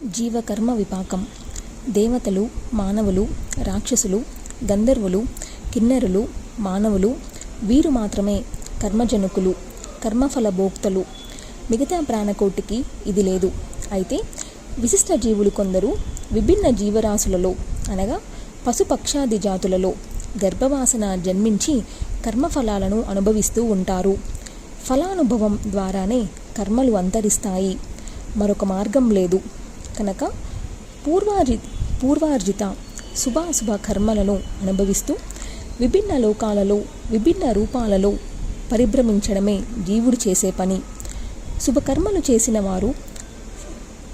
జీవకర్మ విపాకం. దేవతలు, మానవులు, రాక్షసులు, గంధర్వులు, కిన్నెరులు, మానవులు వీరు మాత్రమే కర్మజనకులు, కర్మఫల భోక్తలు. మిగతా ప్రాణకోటికి ఇది లేదు. అయితే విశిష్ట జీవులు కొందరు విభిన్న జీవరాశులలో అనగా పశుపక్షాది జాతులలో గర్భవాసన జన్మించి కర్మఫలాలను అనుభవిస్తూ ఉంటారు. ఫలానుభవం ద్వారానే కర్మలు అంతరిస్తాయి. మరొక మార్గం లేదు కనుక పూర్వార్జిత శుభాశుభ కర్మలను అనుభవిస్తూ విభిన్న లోకాలలో విభిన్న రూపాలలో పరిభ్రమించడమే జీవుడు చేసే పని. శుభకర్మలు చేసిన వారు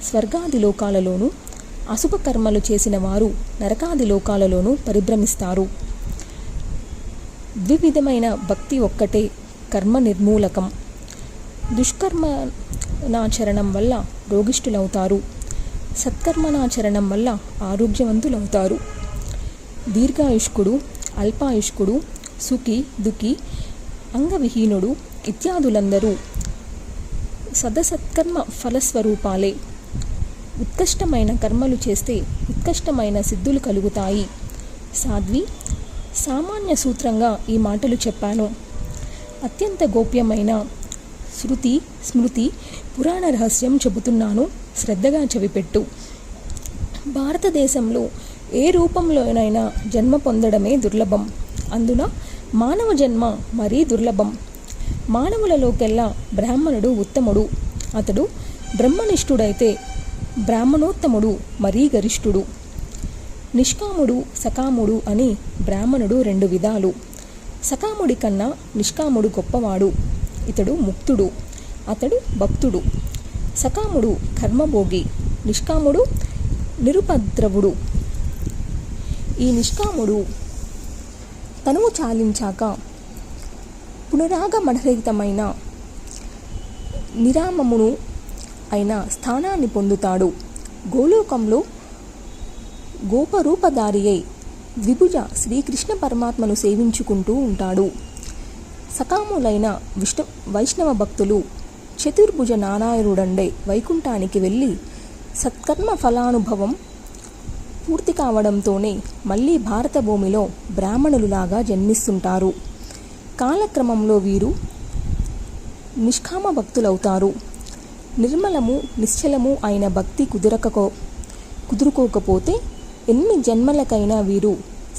స్వర్గాది లోకాలలోనూ, అశుభ కర్మలు చేసిన వారు నరకాది లోకాలలోనూ పరిభ్రమిస్తారు. ద్వివిధమైన భక్తి ఒక్కటే కర్మ నిర్మూలకం. దుష్కర్మనాచరణం వల్ల రోగిష్ఠులవుతారు, సత్కర్మనాచరణం వల్ల ఆరోగ్యవంతులవుతారు. దీర్ఘాయుష్కుడు, అల్పాయుష్కుడు, సుఖి, దుఃఖి, అంగవిహీనుడు ఇత్యాదులందరూ సదసత్కర్మ ఫలస్వరూపాలే. ఉత్కృష్టమైన కర్మలు చేస్తే ఉత్కృష్టమైన సిద్ధులు కలుగుతాయి. సాధ్వి, సామాన్య సూత్రంగా ఈ మాటలు చెప్పాను. అత్యంత గోప్యమైన శృతి, స్మృతి, పురాణ రహస్యం చెబుతున్నాను, శ్రద్ధగా చెవిపెట్టు. భారతదేశంలో ఏ రూపంలోనైనా జన్మ పొందడమే దుర్లభం. అందున మానవ జన్మ మరీ దుర్లభం. మానవులలోకెల్లా బ్రాహ్మణుడు ఉత్తముడు. అతడు బ్రహ్మనిష్ఠుడైతే బ్రాహ్మణోత్తముడు మరీ గరిష్ఠుడు. నిష్కాముడు, సకాముడు అని బ్రాహ్మణుడు 2 విధాలు. సకాముడి కన్నా నిష్కాముడు గొప్పవాడు. ఇతడు ముక్తుడు, అతడు భక్తుడు. సకాముడు కర్మభోగి, నిష్కాముడు నిరుపద్రవుడు. ఈ నిష్కాముడు తనువు చాలించాక పునరాగమనరహితమైన నిరామమును అయిన స్థానాన్ని పొందుతాడు. గోలోకంలో గోపరూపధారి అయి ద్విభుజ శ్రీకృష్ణ పరమాత్మను సేవించుకుంటూ ఉంటాడు. సకాములైన వైష్ణవ భక్తులు చతుర్భుజ నారాయణుడండే వైకుంఠానికి వెళ్ళి సత్కర్మ ఫలానుభవం పూర్తి కావడంతోనే మళ్ళీ భారత భూమిలో బ్రాహ్మణులులాగా జన్మిస్తుంటారు. కాలక్రమంలో వీరు నిష్కామ భక్తులవుతారు. నిర్మలము, నిశ్చలము అయిన భక్తి కుదురుకోకపోతే ఎన్ని జన్మలకైనా వీరు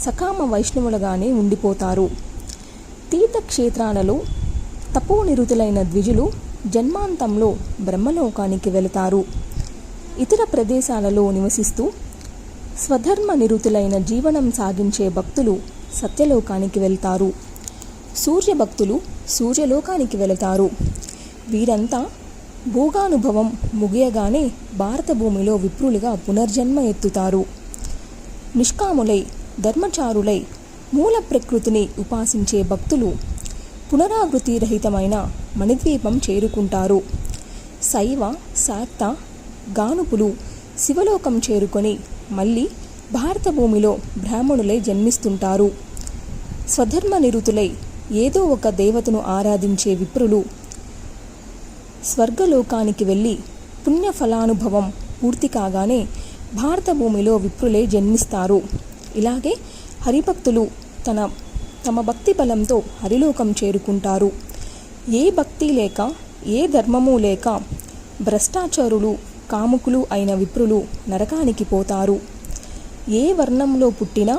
సకామ వైష్ణవులుగానే ఉండిపోతారు. తీర్థక్షేత్రాలలో తపోనిరుతులైన ద్విజులు జన్మాంతంలో బ్రహ్మలోకానికి వెళతారు. ఇతర ప్రదేశాలలో నివసిస్తూ స్వధర్మ నిరుతులైన జీవనం సాగించే భక్తులు సత్యలోకానికి వెళ్తారు. సూర్యభక్తులు సూర్యలోకానికి వెళతారు. వీరంతా భోగానుభవం ముగియగానే భారత భూమిలో విప్రులుగా పునర్జన్మ ఎత్తుతారు. నిష్కాములై ధర్మచారులై మూల ప్రకృతిని ఉపాసించే భక్తులు పునరావృతి రహితమైన మణిద్వీపం చేరుకుంటారు. శైవ, శాక్త, గానుపులు శివలోకం చేరుకొని మళ్ళీ భారత భూమిలో బ్రాహ్మణులై జన్మిస్తుంటారు. స్వధర్మ నిరుతులై ఏదో ఒక దేవతను ఆరాధించే విప్రులు స్వర్గలోకానికి వెళ్ళి పుణ్యఫలానుభవం పూర్తి కాగానే భారత భూమిలో విప్రులే జన్మిస్తారు. ఇలాగే హరిభక్తులు తమ భక్తి బలంతో హరిలోకం చేరుకుంటారు. ఏ భక్తి లేక ఏ ధర్మము లేక భ్రష్టాచారులు, కాముకులు అయిన విప్రులు నరకానికి పోతారు. ఏ వర్ణంలో పుట్టినా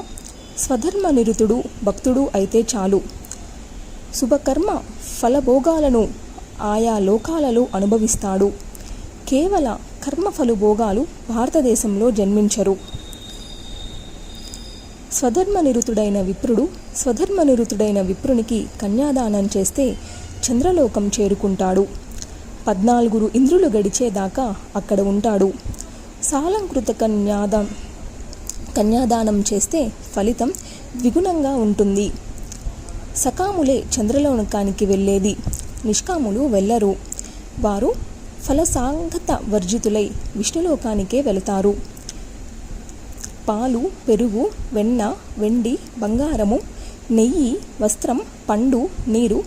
స్వధర్మ నిరుతుడు భక్తుడు అయితే చాలు. శుభకర్మ ఫలభోగాలను ఆయా లోకాలలో అనుభవిస్తాడు. కేవల కర్మఫలు భోగాలు భారతదేశంలో జన్మించరు. స్వధర్మనిరుతుడైన విప్రునికి కన్యాదానం చేస్తే చంద్రలోకం చేరుకుంటాడు. 14 ఇంద్రులు గడిచేదాకా అక్కడ ఉంటాడు. సాలంకృత కన్యాదానం చేస్తే ఫలితం ద్విగుణంగా ఉంటుంది. సకాములే చంద్రలోకానికి వెళ్ళేది, నిష్కాములు వెళ్ళరు. వారు ఫలసాంగత వర్జితులై విష్ణులోకానికే వెళతారు. పాలు, పెరుగు, వెన్న, వెండి, బంగారము, నెయ్యి, వస్త్రం, పండు, నీరు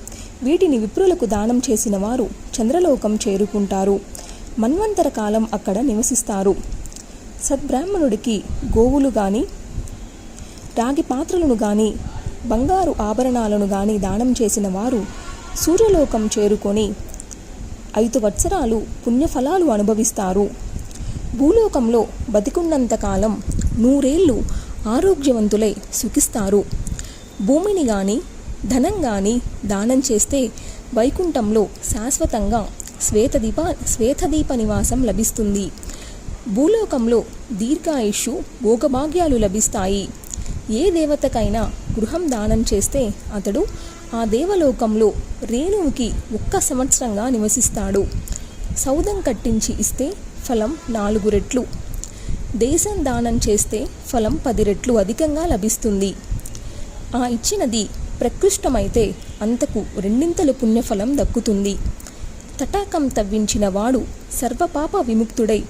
వీటిని విప్రులకు దానం చేసిన వారు చంద్రలోకం చేరుకుంటారు. మన్వంతర కాలం అక్కడ నివసిస్తారు. సద్బ్రాహ్మణుడికి గోవులు గాని, రాగి పాత్రలను గాని, బంగారు ఆభరణాలను గాని దానం చేసిన వారు సూర్యలోకం చేరుకొని 5 సంవత్సరాలు పుణ్యఫలాలు అనుభవిస్తారు. భూలోకంలో బతికున్నంతకాలం 100 ఏళ్ళు ఆరోగ్యవంతులై సుఖిస్తారు. భూమిని గాని, ధనం గాని దానం చేస్తే వైకుంఠంలో శాశ్వతంగా శ్వేతదీప నివాసం లభిస్తుంది. భూలోకంలో దీర్ఘాయుష్షు, భోగభాగ్యాలు లభిస్తాయి. ఏ దేవతకైనా గృహం దానం చేస్తే అతడు ఆ దేవలోకంలో రేణువుకి 1 సంవత్సరంగా నివసిస్తాడు. సౌధం కట్టించి ఇస్తే ఫలం 4 రెట్లు, దేశం దానం చేస్తే ఫలం 10 రెట్లు అధికంగా లభిస్తుంది. ఆ ఇచ్చినది ప్రకృష్టమైతే అంతకు 2 పుణ్యఫలం దక్కుతుంది. తటాకం తవ్వించిన వాడు సర్వపాప విముక్తుడై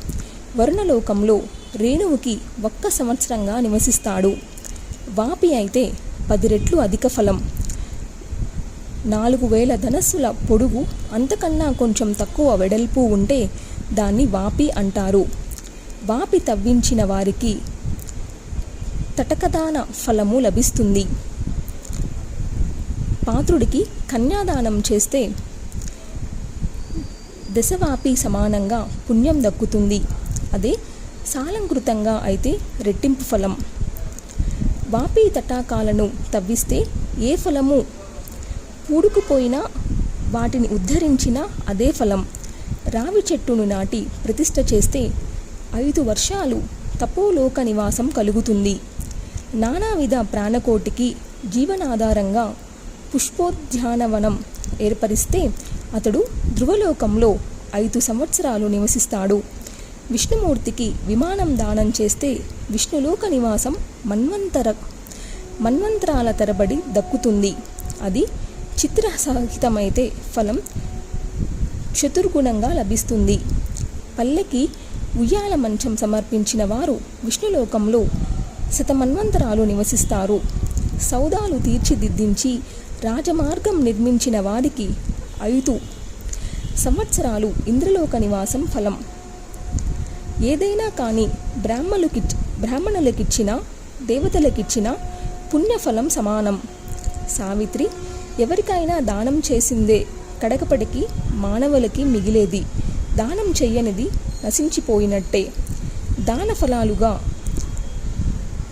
వరుణలోకంలో రేణువుకి 1 సంవత్సరంగా నివసిస్తాడు. వాపి అయితే 10 రెట్లు అధిక ఫలం. 4000 ధనస్సుల పొడుగు, అంతకన్నా కొంచెం తక్కువ వెడల్పు ఉంటే దాన్ని వాపి అంటారు. వాపి తవ్వించిన వారికి తటకదాన ఫలము లభిస్తుంది. పాత్రుడికి కన్యాదానం చేస్తే దశవాపి సమానంగా పుణ్యం దక్కుతుంది. అదే సాలంకృతంగా అయితే రెట్టింపు ఫలం. వాపి తటాకాలను తవ్విస్తే ఏ ఫలము పూడుకుపోయినా వాటిని ఉద్ధరించినా అదే ఫలం. రావి చెట్టును నాటి ప్రతిష్ఠ చేస్తే 5 వర్షాలు తపోలోక నివాసం కలుగుతుంది. నానావిధ ప్రాణకోటికి జీవనాధారంగా పుష్పోద్యానవనం ఏర్పరిస్తే అతడు ధ్రువలోకంలో 5 సంవత్సరాలు నివసిస్తాడు. విష్ణుమూర్తికి విమానం దానం చేస్తే విష్ణులోక నివాసం మన్వంతరాల తరబడి దక్కుతుంది. అది చిత్రసహితమైతే ఫలం చతుర్గుణంగా లభిస్తుంది. పల్లెకి ఉయ్యాల మంచం సమర్పించిన వారు విష్ణులోకంలో 100 మన్వంతరాలు నివసిస్తారు. సౌదాలు తీర్చిదిద్దించి రాజమార్గం నిర్మించిన వారికి 5 సంవత్సరాలు ఇంద్రలోక నివాసం ఫలం. ఏదైనా కానీ బ్రాహ్మణులకిచ్చిన, దేవతలకిచ్చిన పుణ్యఫలం సమానం. సావిత్రి ఎవరికైనా దానం చేసిందే కడకపడికి మానవులకి మిగిలేది. దానం చెయ్యనిది నశించిపోయినట్టే. దాన ఫలాలుగా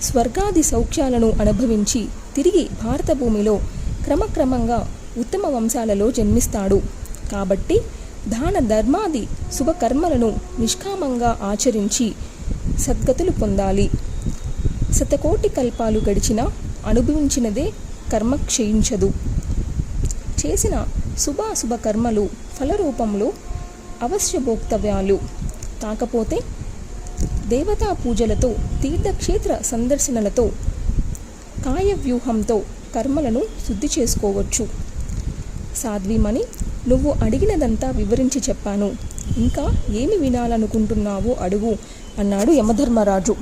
స్వర్గాది సౌఖ్యాలను అనుభవించి తిరిగి భారత భూమిలో క్రమక్రమంగా ఉత్తమ వంశాలలో జన్మిస్తాడు. కాబట్టి దాన ధర్మాది శుభకర్మలను నిష్కామంగా ఆచరించి సద్గతులు పొందాలి. 100 కల్పాలు గడిచినా అనుభవించినదే కర్మ క్షయించదు. చేసిన శుభాశుభ కర్మలు ఫలరూపంలో అవశ్య భోక్తవ్యాలు. కాకపోతే దేవతా పూజలతో, తీర్థక్షేత్ర సందర్శనలతో, కాయవ్యూహంతో కర్మలను శుద్ధి చేసుకోవచ్చు. సాధ్వీమణి, నువ్వు అడిగినదంతా వివరించి చెప్పాను. ఇంకా ఏమి వినాలనుకుంటున్నావో అడుగు అన్నాడు యమధర్మరాజు.